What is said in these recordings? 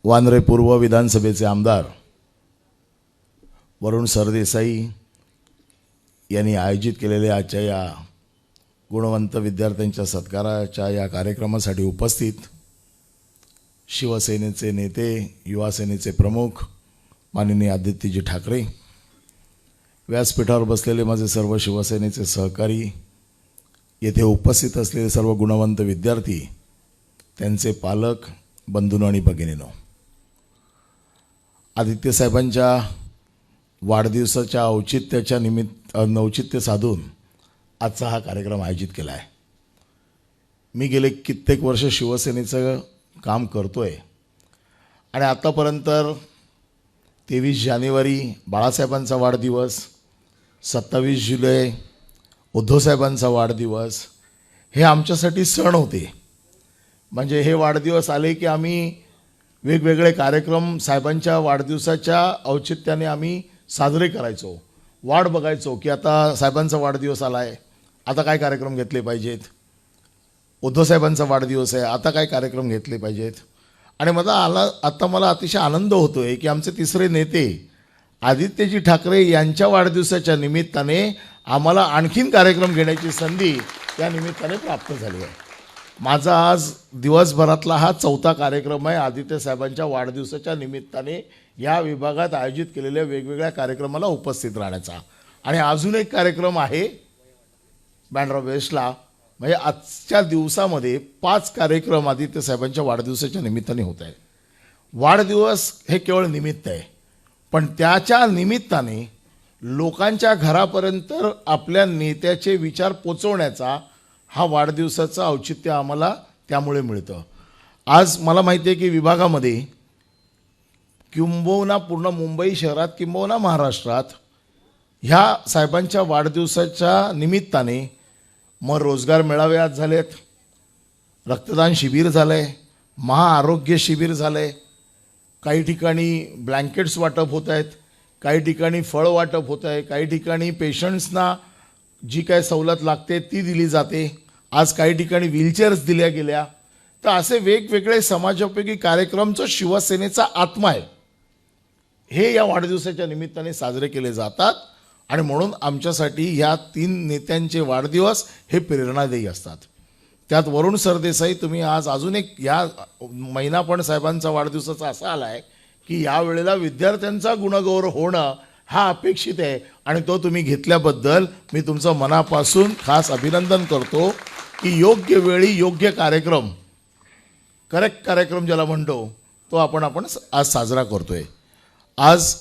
वांद्रे पूर्व विधानसभेचे आमदार वरुण सरदेसाई यांनी आयोजित केलेल्या आजच्या या गुणवंत विद्यार्थ्यांच्या सत्काराच्या या कार्यक्रमासाठी उपस्थित शिवसेनेचे नेते, युवा सेनेचे प्रमुख माननीय आदित्यजी ठाकरे, व्यासपीठावर बसलेले माझे सर्व शिवसेनेचे सहकारी, येथे उपस्थित असलेले सर्व गुणवंत विद्यार्थी, त्यांचे पालक, बंधू आणि भगिनींनो, आदित्य साहेबांच्या वाढदिवसाच्या औचित्य साधून आजचा हा कार्यक्रम आयोजित केला आहे। मी गेले कित्येक वर्ष शिवसेनेचं काम करतोय आणि आतापर्यंत 23 जानेवारी बाळासाहेबांचा वाढदिवस, 27 जुलै उद्धव साहेबांचा वाढदिवस हे आमच्यासाठी सण होते। म्हणजे हे वाढदिवस आले की आम्ही वेगवेगळे कार्यक्रम साहेबांच्या वाढदिवसाच्या औचित्याने आम्ही साजरे करायचो, वाट बघायचो की आता साहेबांचा वाढदिवस आला आहे, आता काय कार्यक्रम घेतले पाहिजेत, उद्धव साहेबांचा वाढदिवस आहे, आता काय कार्यक्रम घेतले पाहिजेत। आणि आता मला अतिशय आनंद होतोय की आमचे तिसरे नेते आदित्यजी ठाकरे यांच्या वाढदिवसाच्या निमित्ताने आम्हाला आणखीन कार्यक्रम घेण्याची संधी त्या निमित्ताने प्राप्त झाली आहे। माझा आज दिवसभरातला हा 4था कार्यक्रम आहे आदित्य साहेबांच्या वाढदिवसाच्या निमित्ताने या विभागात आयोजित केलेल्या वेगवेगळ्या कार्यक्रमाला उपस्थित राहण्याचा। आणि अजून एक कार्यक्रम आहे बँड्रा वेस्टला, म्हणजे आजच्या दिवसामध्ये 5 कार्यक्रम आदित्य साहेबांच्या वाढदिवसाच्या निमित्ताने होत आहे। वाढदिवस हे केवळ निमित्त आहे, पण त्याच्या निमित्ताने लोकांच्या घरापर्यंत आपल्या नेत्याचे विचार पोचवण्याचा हा वाढदिवसाचं औचित्य आम्हाला त्यामुळे मिळतं। आज मला माहिती आहे की विभागामध्ये किंबहुना पूर्ण मुंबई शहरात किंबहुना महाराष्ट्रात ह्या साहेबांच्या वाढदिवसाच्या निमित्ताने मग रोजगार मेळावे आज झालेत, रक्तदान शिबिर झालं आहे, महाआरोग्य शिबिर झालं आहे, काही ठिकाणी ब्लँकेट्स वाटप होत आहेत, काही ठिकाणी फळ वाटप होत आहे, काही ठिकाणी पेशंट्सना जी काय सवलत लागते ती दिली जाते, आज काही ठिकाणी व्हीलचेअर्स दिल्या गेल्या। तर असे वेगवेगळे समाजोपयोगी कार्यक्रमचं शिवसेनेचा आत्मा आहे, हे या वाढदिवसाच्या निमित्ताने साजरे केले जातात। आणि म्हणून आमच्यासाठी ह्या 3 नेत्यांचे वाढदिवस हे प्रेरणादायी असतात। त्यात वरुण सरदेसाई, तुम्ही आज अजून एक या महिना पण साहेबांचा वाढदिवसाचा असा आला आहे की यावेळेला विद्यार्थ्यांचा गुणगौरव होणं हा अपेक्षित आहे आणि तो तुम्ही घेतल्याबद्दल मी तुमचं मनापासून खास अभिनंदन करतो की योग्य वेळी योग्य कार्यक्रम, करेक्ट कार्यक्रम ज्याला म्हणतो तो आपण आज साजरा करतोय। आज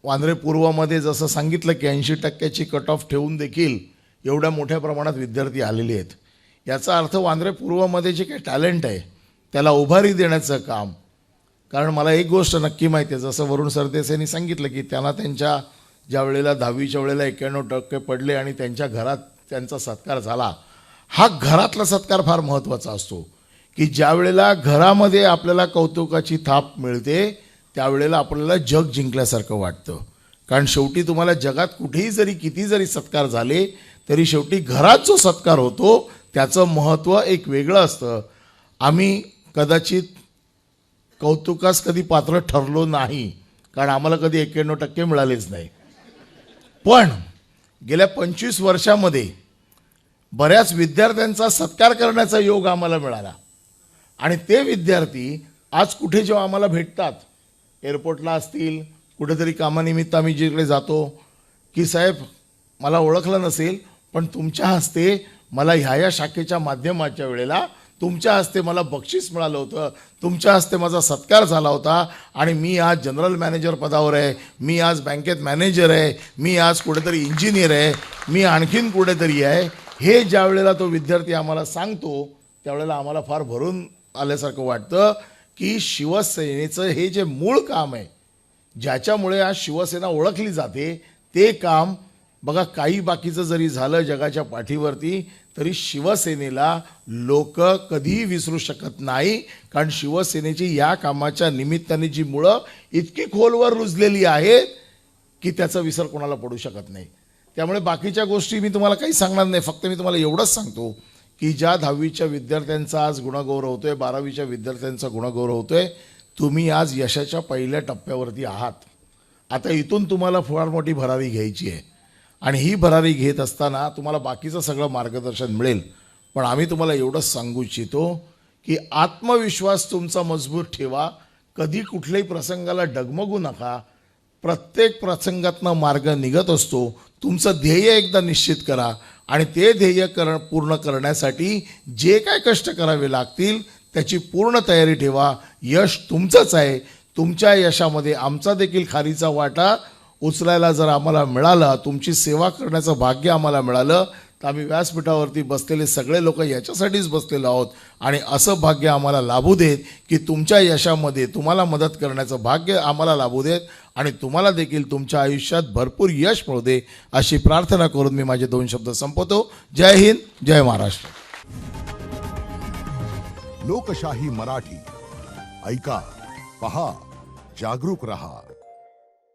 वांद्रे पूर्वमध्ये जसं सांगितलं की 80% कट ऑफ ठेवून देखील एवढ्या मोठ्या प्रमाणात विद्यार्थी आलेले आहेत। याचा अर्थ वांद्रे पूर्वमध्ये जे काही टॅलेंट आहे त्याला उभारी देण्याचं काम, कारण मला एक गोष्ट नक्की माहिती आहे, जसं वरुण सरदेसाईंनी सांगितलं की त्यांना त्यांच्या ज्या वेळेला 10वीच्या वेळेला 91% पडले आणि त्यांच्या घरात त्यांचा सत्कार झाला, हा घरातला सत्कार फार महत्त्वाचा असतो की ज्या वेळेला घरामध्ये आपल्याला कौतुकाची थाप मिळते त्यावेळेला आपल्याला जग जिंकल्यासारखं वाटतं। कारण शेवटी तुम्हाला जगात कुठेही जरी किती जरी सत्कार झाले तरी शेवटी घरात जो सत्कार होतो त्याचं महत्त्व एक वेगळं असतं। आम्ही कदाचित कौतुकास कधी पात्र ठरलो नाही, कारण आम्हाला कधी 91% मिळालेच नाही, पण गेल्या 25 वर्षामध्ये बऱ्याच विद्यार्थ्यांचा सत्कार करण्याचा योग आम्हाला मिळाला। आणि ते विद्यार्थी आज कुठे जेव्हा आम्हाला भेटतात, एअरपोर्टला असतील, कुठेतरी कामानिमित्त आम्ही जिकडे जातो, की साहेब मला ओळखलं नसेल पण तुमच्या हस्ते मला ह्या शाखेच्या माध्यमाच्या वेळेला तुमच्या हस्ते मला बक्षीस मिळालं होतं, तुमच्या हस्ते माझा सत्कार झाला होता आणि मी आज जनरल मॅनेजर पदावर आहे, मी आज बँकेत मॅनेजर आहे, मी आज कुठेतरी इंजिनियर आहे, मी आणखीन कुठेतरी आहे, हे ज्या वेळेला तो विद्यार्थी आम्हाला सांगतो त्यावेळेला आम्हाला फार भरून आल्यासारखं वाटतं की शिवसेनेचं हे जे मूळ काम आहे, ज्याच्यामुळे आज शिवसेना ओळखली जाते, ते काम बघा काही बाकीचं जरी झालं जगाच्या पाठीवरती तरी शिवसेनेला लोक कधीही विसरू शकत नाही। कारण शिवसेनेची या कामाच्या निमित्ताने जी मुळं इतकी खोलवर रुजलेली आहेत की त्याचा विसर कोणाला पडू शकत नाही। त्यामुळे बाकीच्या गोष्टी मी तुम्हाला काही सांगणार नाही, फक्त मी तुम्हाला एवढंच सांगतो की ज्या 10वीच्या विद्यार्थ्यांचा आज गुणगौरव होतोय, 12वीच्या विद्यार्थ्यांचा गुणगौरव होतोय, तुम्ही आज यशाच्या पहिल्या टप्प्यावरती आहात. आता इथून तुम्हाला फार मोठी भरारी घ्यायची आहे आणि ही भरारी घेत असताना तुम्हाला बाकीचं सगळं मार्गदर्शन मिळेल. पण आम्ही तुम्हाला एवढंच सांगू इच्छितो की आत्मविश्वास तुमचा मजबूत ठेवा. कधी कुठल्याही प्रसंगाला डगमगू नका. प्रत्येक प्रसंगातनं मार्ग निघत असतो. तुमचं ध्येय एकदा निश्चित करा आणि ते ध्येय पूर्ण करण्यासाठी जे काय कष्ट करावे लागतील त्याची पूर्ण तयारी ठेवा. यश तुमचंच आहे. तुमच्या यशामध्ये आमचा देखील खारीचा वाटा उचलायला जर आम्हाला मिळाला, तुमची सेवा करण्याचं भाग्य आम्हाला मिळालं, तर आम्ही व्यासपीठावरती बसलेले सगळे लोक याच्यासाठीच बसलेलो आहोत. आणि असं भाग्य आम्हाला लाभू देत की तुमच्या यशामध्ये तुम्हाला मदत करण्याचं भाग्य आम्हाला लाभू देत आणि तुम्हाला देखील तुमच्या आयुष्यात भरपूर यश मिळू दे, अशी प्रार्थना करून मी माझे 2 शब्द संपवतो. जय हिंद, जय महाराष्ट्र. लोकशाही मराठी ऐका, पहा, जागरूक रहा.